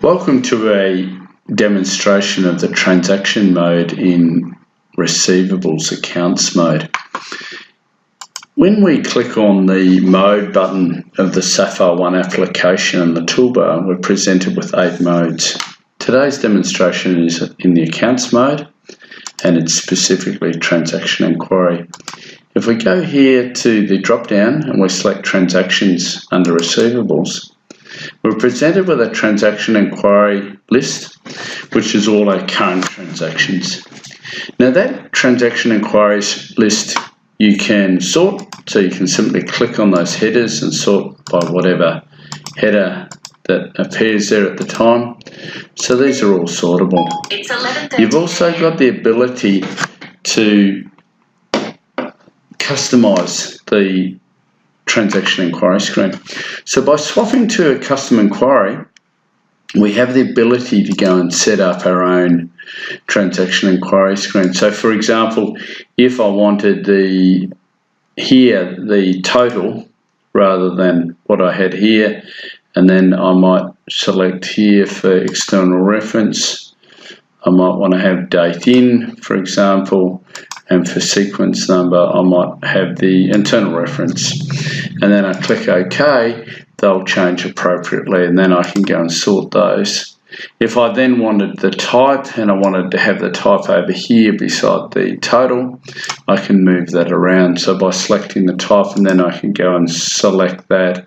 Welcome to a demonstration of the transaction mode in receivables accounts mode. When we click on the mode button of the Sapphire 1 application in the toolbar, we're presented with 8 modes. Today's demonstration is in the accounts mode and it's specifically transaction inquiry. If we go here to the drop down and we select transactions under receivables, we're presented with a transaction inquiry list, which is all our current transactions. Now that transaction inquiries list you can sort, so you can simply click on those headers and sort by whatever header that appears there at the time. So these are all sortable. You've also got the ability to customize the transaction inquiry screen. So by swapping to a custom inquiry, we have the ability to go and set up our own transaction inquiry screen. So for example, if I wanted the total rather than what I had here, and then I might select here for external reference, I might want to have date in, for example, and for sequence number I might have the internal reference, and then I click OK, they'll change appropriately, and then I can go and sort those. If I then wanted the type and I wanted to have the type over here beside the total, I can move that around. So by selecting the type, and then I can go and select that,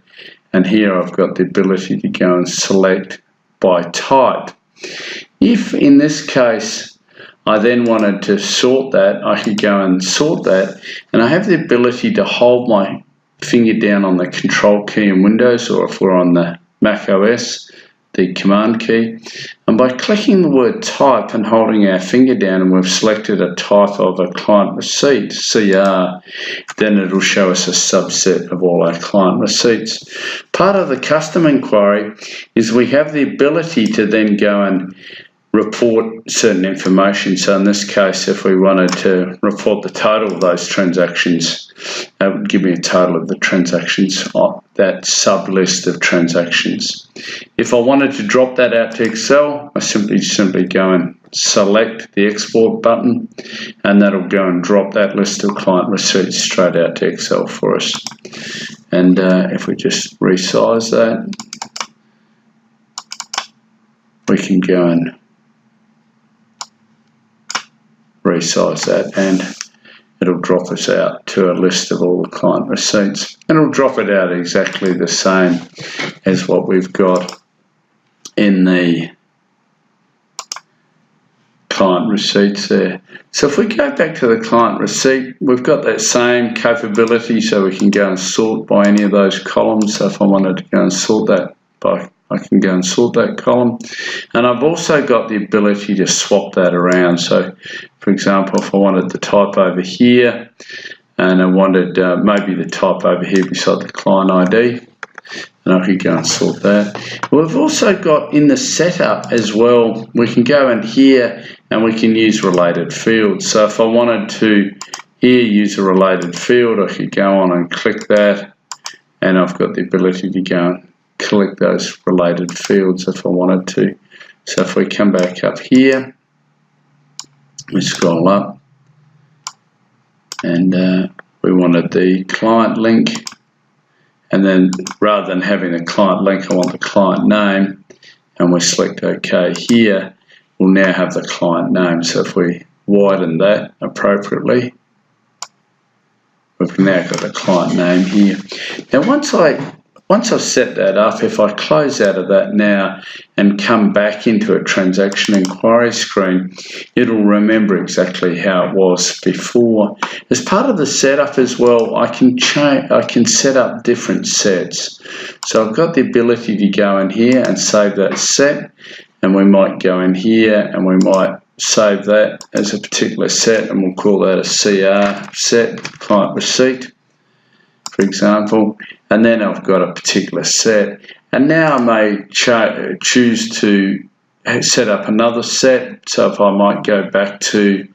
and here I've got the ability to go and select by type. If in this case I then wanted to sort that, I could go and sort that, and I have the ability to hold my finger down on the control key in Windows, or if we're on the Mac OS, the command key, and by clicking the word type and holding our finger down, and we've selected a type of a client receipt, CR, then it'll show us a subset of all our client receipts. Part of the custom inquiry is we have the ability to then go and report certain information. So in this case, if we wanted to report the total of those transactions, that would give me a total of the transactions on that sub list of transactions. If I wanted to drop that out to Excel, I simply go and select the export button, and that'll go and drop that list of client receipts straight out to Excel for us. And if we just resize that, we can go and resize that, and it'll drop us out to a list of all the client receipts, and it'll drop it out exactly the same as what we've got in the client receipts there. So if we go back to the client receipt, we've got that same capability, so we can go and sort by any of those columns. So if I wanted to go and sort that by, I can go and sort that column, and I've also got the ability to swap that around. So for example, if I wanted the type over here, and I wanted maybe the type over here beside the client ID, and I could go and sort that. We've also got in the setup as well, we can go in here and we can use related fields. So if I wanted to here use a related field, I could go on and click that, and I've got the ability to go and collect those related fields if I wanted to. So if we come back up here, we scroll up, and we wanted the client link, and then rather than having the client link, I want the client name, and we select OK here, we'll now have the client name. So if we widen that appropriately, we've now got the client name here. Now once I've set that up, if I close out of that now and come back into a transaction inquiry screen, it'll remember exactly how it was before. As part of the setup as well, I can set up different sets. So I've got the ability to go in here and save that set, and we might go in here and we might save that as a particular set, and we'll call that a CR set, client receipt, for example, and then I've got a particular set, and now I may choose to set up another set. So if I might go back to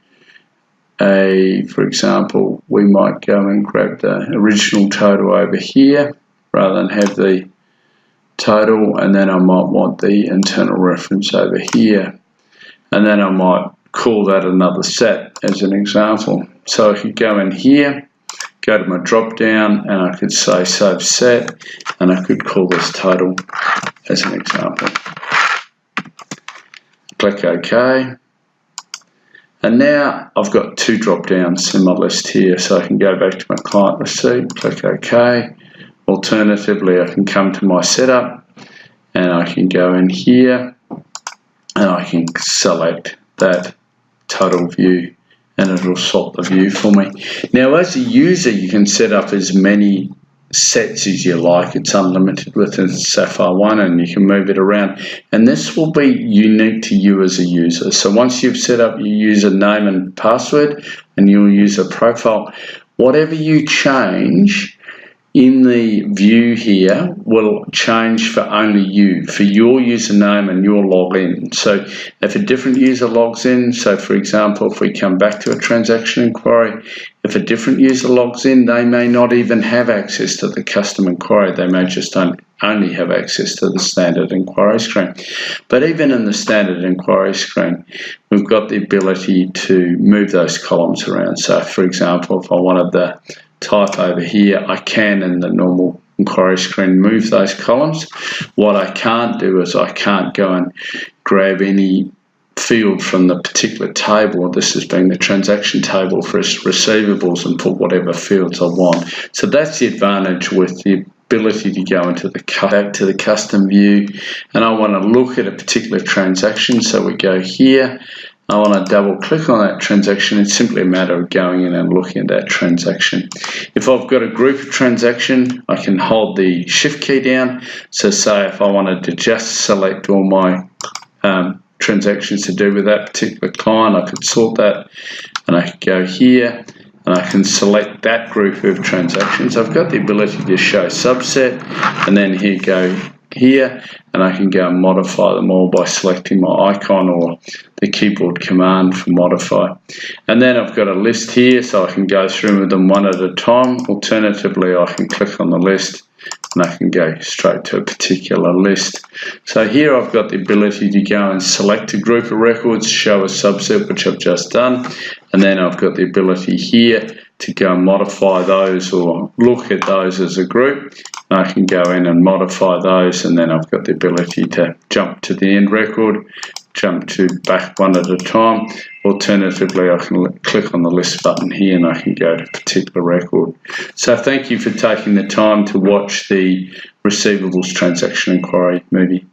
for example, we might go and grab the original total over here rather than have the total, and then I might want the internal reference over here, and then I might call that another set as an example. So I could go in here, go to my drop down, and I could say save set, and I could call this total as an example. Click OK. And now I've got two drop downs in my list here, so I can go back to my client receipt, click OK. Alternatively, I can come to my setup and I can go in here and I can select that total view and it will swap the view for me. Now, as a user, you can set up as many sets as you like. It's unlimited within Sapphire 1 and you can move it around, and this will be unique to you as a user. So once you've set up your username and password and your user profile, whatever you change in the view here will change for only you, for your username and your login. So if a different user logs in, so for example, if we come back to a transaction inquiry, if a different user logs in, they may not even have access to the custom inquiry. They may just only have access to the standard inquiry screen. But even in the standard inquiry screen, we've got the ability to move those columns around. So for example, if I wanted the type over here, I can in the normal inquiry screen move those columns. What I can't do is I can't go and grab any field from the particular table. This has been the transaction table for receivables and put whatever fields I want. So that's the advantage with the ability to go into back to the custom view, and I want to look at a particular transaction. So we go here. I want to double click on that transaction. It's simply a matter of going in and looking at that transaction. If I've got a group of transaction, I can hold the shift key down. So say if I wanted to just select all my transactions to do with that particular client, I could sort that and I could go here and I can select that group of transactions. I've got the ability to show subset, and then here and I can go and modify them all by selecting my icon or the keyboard command for modify. And then I've got a list here, so I can go through them one at a time. Alternatively, I can click on the list and I can go straight to a particular list. So here I've got the ability to go and select a group of records, show a subset, which I've just done, and then I've got the ability here to go and modify those or look at those as a group. And I can go in and modify those, and then I've got the ability to jump to the end record, jump to back one at a time. Alternatively, I can click on the list button here and I can go to a particular record. So thank you for taking the time to watch the receivables transaction inquiry movie.